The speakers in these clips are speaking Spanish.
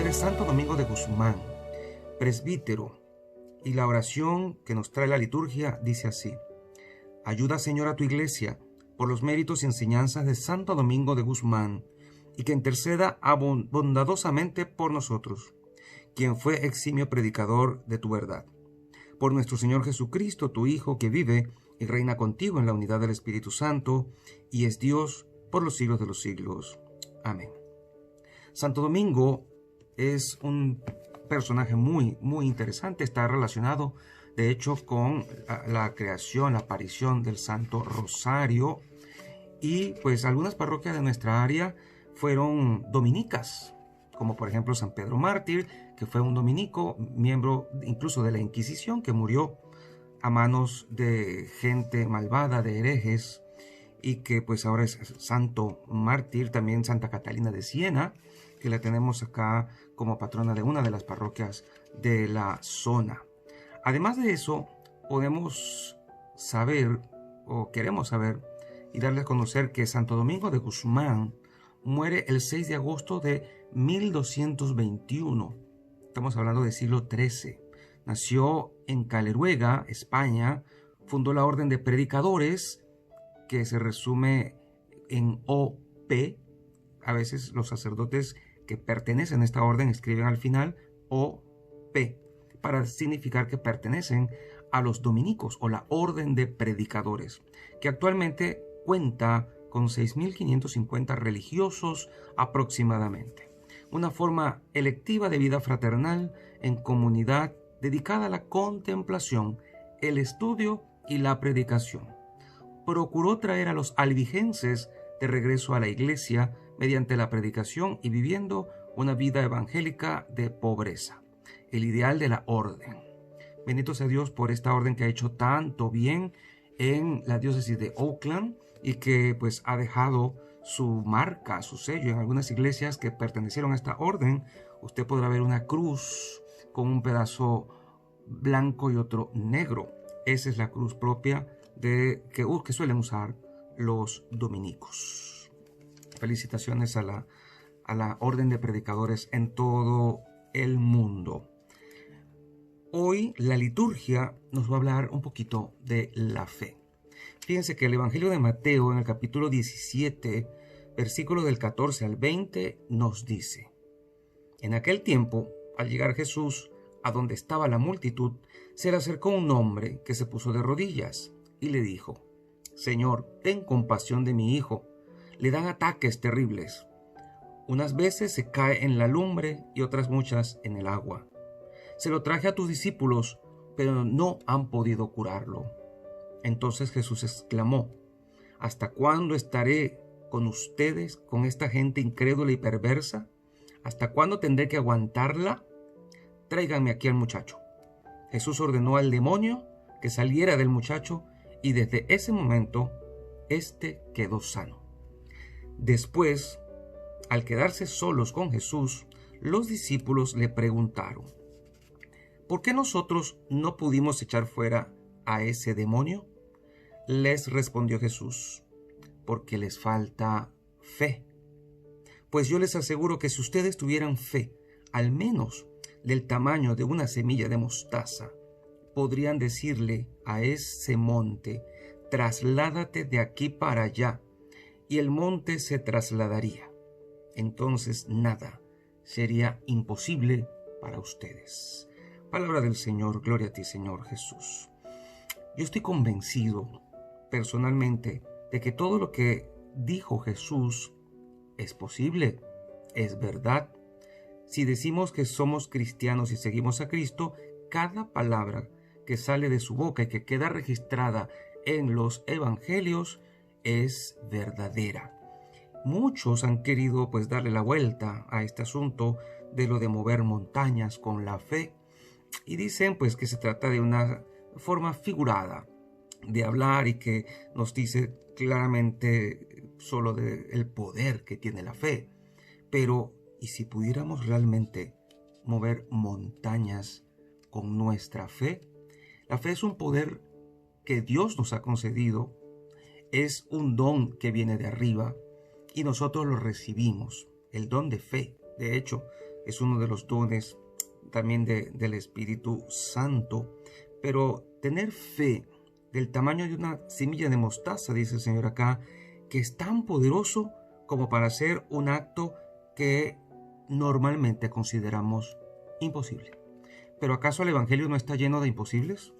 de Santo Domingo de Guzmán, presbítero, y la oración que nos trae la liturgia dice así: ayuda, Señor, a tu iglesia por los méritos y enseñanzas de Santo Domingo de Guzmán, y que interceda bondadosamente por nosotros, quien fue eximio predicador de tu verdad. Por nuestro Señor Jesucristo, tu Hijo, que vive y reina contigo en la unidad del Espíritu Santo, y es Dios por los siglos de los siglos. Amén. Santo Domingo es un personaje muy interesante. Está relacionado, de hecho, con la creación, la aparición del Santo Rosario. Y pues algunas parroquias de nuestra área fueron dominicas, como por ejemplo San Pedro Mártir, que fue un dominico, miembro incluso de la Inquisición, que murió a manos de gente malvada, de herejes, y que pues ahora es santo mártir. También Santa Catalina de Siena, que la tenemos acá como patrona de una de las parroquias de la zona. Además de eso, podemos saber, o queremos saber, y darle a conocer que Santo Domingo de Guzmán muere el 6 de agosto de 1221. Estamos hablando del siglo XIII. Nació en Caleruega, España. Fundó la Orden de Predicadores, que se resume en OP. A veces los sacerdotes que pertenecen a esta orden escriben al final OP, para significar que pertenecen a los dominicos o la Orden de Predicadores, que actualmente cuenta con 6.550 religiosos aproximadamente. Una forma electiva de vida fraternal en comunidad dedicada a la contemplación, el estudio y la predicación. Procuró traer a los albigenses de regreso a la iglesia mediante la predicación y viviendo una vida evangélica de pobreza, el ideal de la orden. Bendito sea Dios por esta orden que ha hecho tanto bien en la diócesis de Oakland y que pues ha dejado su marca, su sello en algunas iglesias que pertenecieron a esta orden. Usted podrá ver una cruz con un pedazo blanco y otro negro. Esa es la cruz propia que suelen usar los dominicos. Felicitaciones a la Orden de Predicadores en todo el mundo. Hoy la liturgia nos va a hablar un poquito de la fe. Fíjense que el Evangelio de Mateo, en el capítulo 17, versículo del 14 al 20, nos dice: en aquel tiempo, al llegar Jesús a donde estaba la multitud, se le acercó un hombre que se puso de rodillas y le dijo: Señor, ten compasión de mi hijo. Le dan ataques terribles. Unas veces se cae en la lumbre y otras muchas en el agua. Se lo traje a tus discípulos, pero no han podido curarlo. Entonces Jesús exclamó: ¿hasta cuándo estaré con ustedes, con esta gente incrédula y perversa? ¿Hasta cuándo tendré que aguantarla? Tráiganme aquí al muchacho. Jesús ordenó al demonio que saliera del muchacho y desde ese momento éste quedó sano. Después, al quedarse solos con Jesús, los discípulos le preguntaron: ¿por qué nosotros no pudimos echar fuera a ese demonio? Les respondió Jesús: porque les falta fe. Pues yo les aseguro que si ustedes tuvieran fe, al menos del tamaño de una semilla de mostaza, podrían decirle a ese monte: trasládate de aquí para allá, y el monte se trasladaría. Entonces nada sería imposible para ustedes. Palabra del Señor. Gloria a ti, Señor Jesús. Yo estoy convencido personalmente de que todo lo que dijo Jesús es posible, es verdad. Si decimos que somos cristianos y seguimos a Cristo, cada palabra que sale de su boca y que queda registrada en los evangelios es verdadera. Muchos han querido pues darle la vuelta a este asunto de lo de mover montañas con la fe y dicen pues que se trata de una forma figurada de hablar y que nos dice claramente solo del poder que tiene la fe. Pero ¿y si pudiéramos realmente mover montañas con nuestra fe? La fe es un poder que Dios nos ha concedido, es un don que viene de arriba y nosotros lo recibimos, el don de fe. De hecho, es uno de los dones también del Espíritu Santo. Pero tener fe del tamaño de una semilla de mostaza, dice el Señor acá, que es tan poderoso como para hacer un acto que normalmente consideramos imposible. ¿Pero acaso el Evangelio no está lleno de imposibles?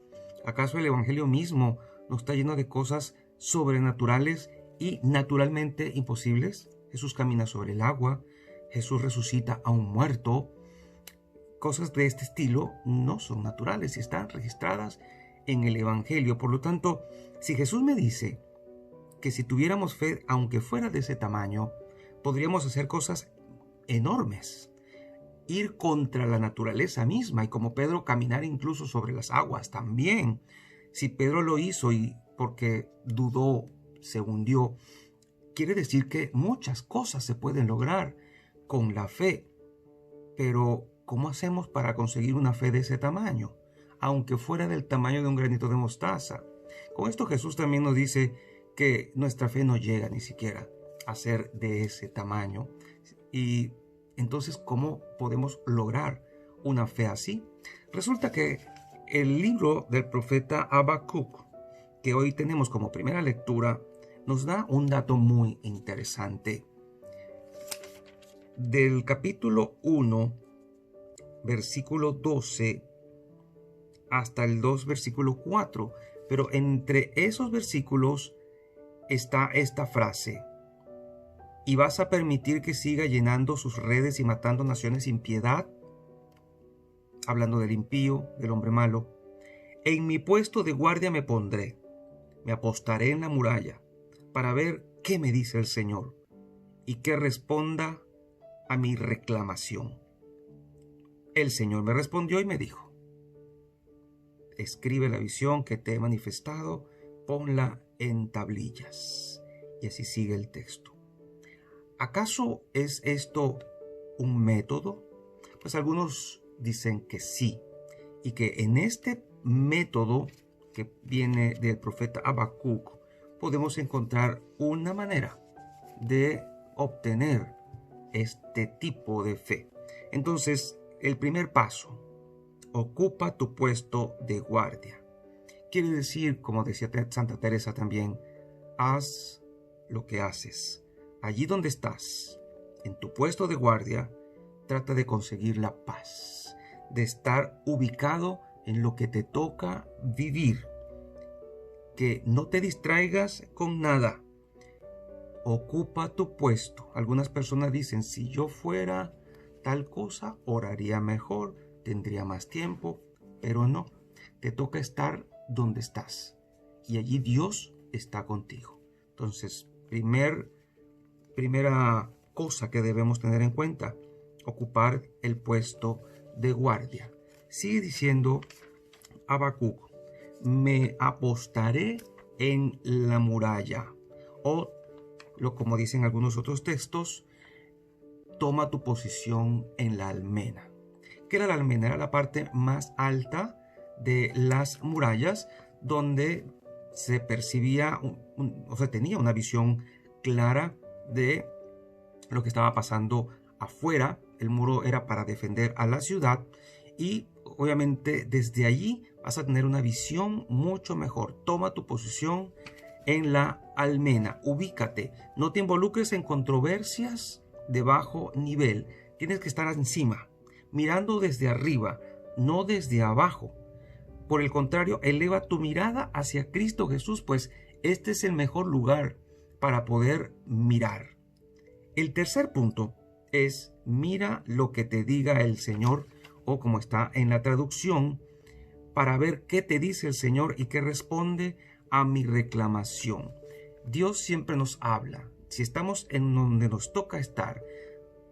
¿Acaso el Evangelio mismo no está lleno de cosas sobrenaturales y naturalmente imposibles? Jesús camina sobre el agua, Jesús resucita a un muerto. Cosas de este estilo no son naturales y están registradas en el Evangelio. Por lo tanto, si Jesús me dice que si tuviéramos fe, aunque fuera de ese tamaño, podríamos hacer cosas enormes, ir contra la naturaleza misma, y como Pedro, caminar incluso sobre las aguas también. Si Pedro lo hizo y porque dudó, se hundió, quiere decir que muchas cosas se pueden lograr con la fe. Pero ¿cómo hacemos para conseguir una fe de ese tamaño? Aunque fuera del tamaño de un granito de mostaza. Con esto Jesús también nos dice que nuestra fe no llega ni siquiera a ser de ese tamaño. Y entonces, ¿cómo podemos lograr una fe así? Resulta que el libro del profeta Habacuc, que hoy tenemos como primera lectura, nos da un dato muy interesante. Del capítulo 1, versículo 12, hasta el 2, versículo 4. Pero entre esos versículos está esta frase: ¿y vas a permitir que siga llenando sus redes y matando naciones sin piedad? Hablando del impío, del hombre malo. En mi puesto de guardia me pondré, me apostaré en la muralla, para ver qué me dice el Señor y qué responda a mi reclamación. El Señor me respondió y me dijo: escribe la visión que te he manifestado, ponla en tablillas. Y así sigue el texto. ¿Acaso es esto un método? Pues algunos dicen que sí, y que en este método que viene del profeta Habacuc podemos encontrar una manera de obtener este tipo de fe. Entonces, el primer paso: ocupa tu puesto de guardia. Quiere decir, como decía Santa Teresa también, haz lo que haces. Allí donde estás, en tu puesto de guardia, trata de conseguir la paz, de estar ubicado en lo que te toca vivir. Que no te distraigas con nada. Ocupa tu puesto. Algunas personas dicen: si yo fuera tal cosa, oraría mejor, tendría más tiempo, pero no. Te toca estar donde estás y allí Dios está contigo. Entonces, primera cosa que debemos tener en cuenta: ocupar el puesto de guardia. Sigue diciendo Habacuc: me apostaré en la muralla. O, como dicen algunos otros textos, toma tu posición en la almena. ¿Qué era la almena? Era la parte más alta de las murallas, donde se percibía, o sea, tenía una visión clara de lo que estaba pasando afuera. El muro era para defender a la ciudad, y obviamente desde allí vas a tener una visión mucho mejor. Toma tu posición en la almena, ubícate, no te involucres en controversias de bajo nivel. Tienes que estar encima, mirando desde arriba, no desde abajo. Por el contrario, eleva tu mirada hacia Cristo Jesús, pues este es el mejor lugar para poder mirar. El tercer punto es: mira lo que te diga el Señor, o como está en la traducción, para ver qué te dice el Señor y qué responde a mi reclamación. Dios siempre nos habla. Si estamos en donde nos toca estar,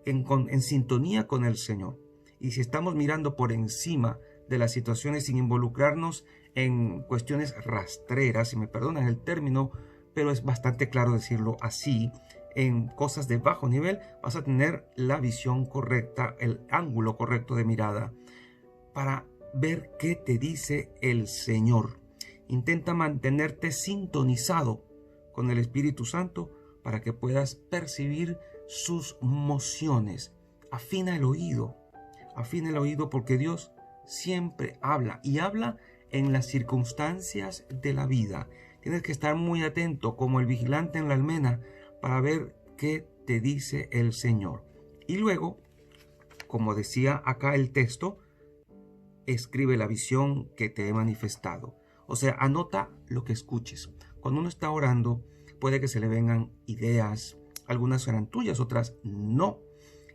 en sintonía con el Señor, y si estamos mirando por encima de las situaciones sin involucrarnos en cuestiones rastreras, si me perdonan el término, pero es bastante claro decirlo así, en cosas de bajo nivel, vas a tener la visión correcta, el ángulo correcto de mirada para ver qué te dice el Señor. Intenta mantenerte sintonizado con el Espíritu Santo para que puedas percibir sus mociones. Afina el oído afina el oído porque Dios siempre habla y habla en las circunstancias de la vida. Tienes que estar muy atento como el vigilante en la almena para ver qué te dice el Señor. Y luego, como decía acá el texto, escribe la visión que te he manifestado. O sea, anota lo que escuches. Cuando uno está orando, puede que se le vengan ideas. Algunas serán tuyas, otras no.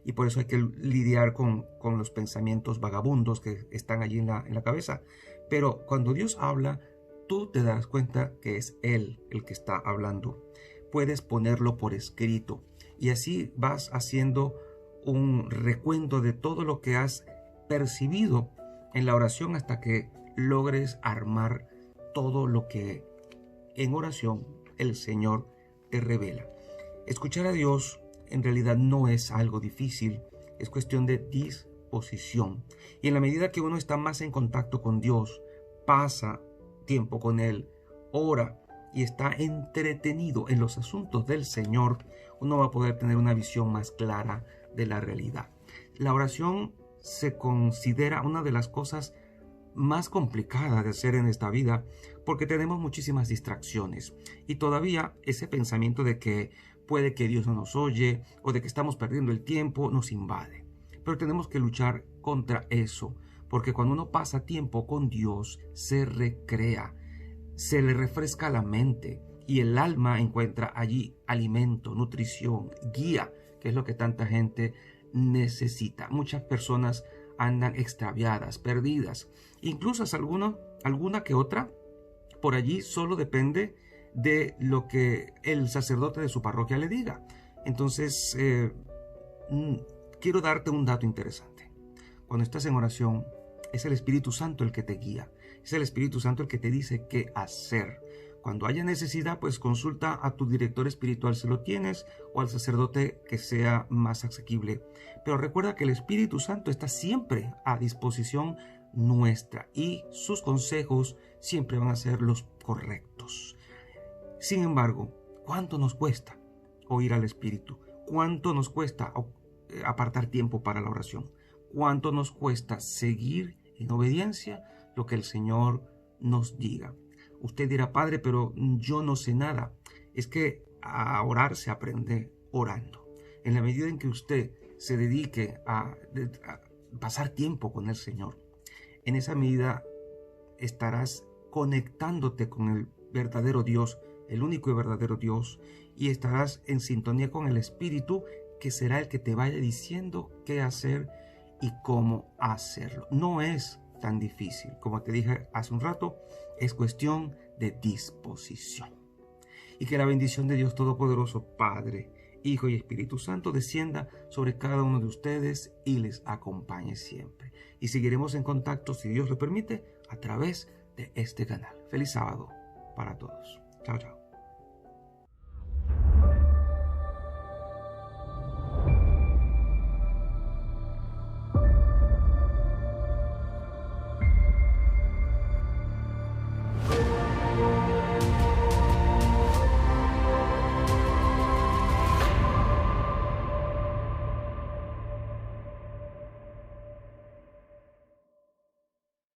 Y por eso hay que lidiar con los pensamientos vagabundos que están allí en la cabeza. Pero cuando Dios habla, tú te das cuenta que es Él el que está hablando. Puedes ponerlo por escrito. Y así vas haciendo un recuento de todo lo que has percibido en la oración hasta que logres armar todo lo que en oración el Señor te revela. Escuchar a Dios en realidad no es algo difícil, es cuestión de disposición. Y en la medida que uno está más en contacto con Dios, pasa tiempo con Él, ora y está entretenido en los asuntos del Señor, uno va a poder tener una visión más clara de la realidad. La oración se considera una de las cosas más complicadas de hacer en esta vida porque tenemos muchísimas distracciones y todavía ese pensamiento de que puede que Dios no nos oye o de que estamos perdiendo el tiempo nos invade. Pero tenemos que luchar contra eso, porque cuando uno pasa tiempo con Dios se recrea, se le refresca la mente y el alma encuentra allí alimento, nutrición, guía, que es lo que tanta gente necesita. Muchas personas andan extraviadas, perdidas, incluso alguna que otra por allí solo depende de lo que el sacerdote de su parroquia le diga. Entonces, quiero darte un dato interesante. Cuando estás en oración, es el Espíritu Santo el que te guía. Es el Espíritu Santo el que te dice qué hacer. Cuando haya necesidad, pues consulta a tu director espiritual si lo tienes o al sacerdote que sea más asequible. Pero recuerda que el Espíritu Santo está siempre a disposición nuestra y sus consejos siempre van a ser los correctos. Sin embargo, ¿cuánto nos cuesta oír al Espíritu? ¿Cuánto nos cuesta apartar tiempo para la oración? ¿Cuánto nos cuesta seguir en obediencia lo que el Señor nos diga? Usted dirá, Padre, pero yo no sé nada. Es que a orar se aprende orando. En la medida en que usted se dedique a pasar tiempo con el Señor, en esa medida estarás conectándote con el verdadero Dios, el único y verdadero Dios, y estarás en sintonía con el Espíritu, que será el que te vaya diciendo qué hacer y cómo hacerlo. No es tan difícil, como te dije hace un rato, es cuestión de disposición. Y que la bendición de Dios Todopoderoso, Padre, Hijo y Espíritu Santo, descienda sobre cada uno de ustedes y les acompañe siempre. Y seguiremos en contacto, si Dios lo permite, a través de este canal. Feliz sábado para todos. Chao, chao.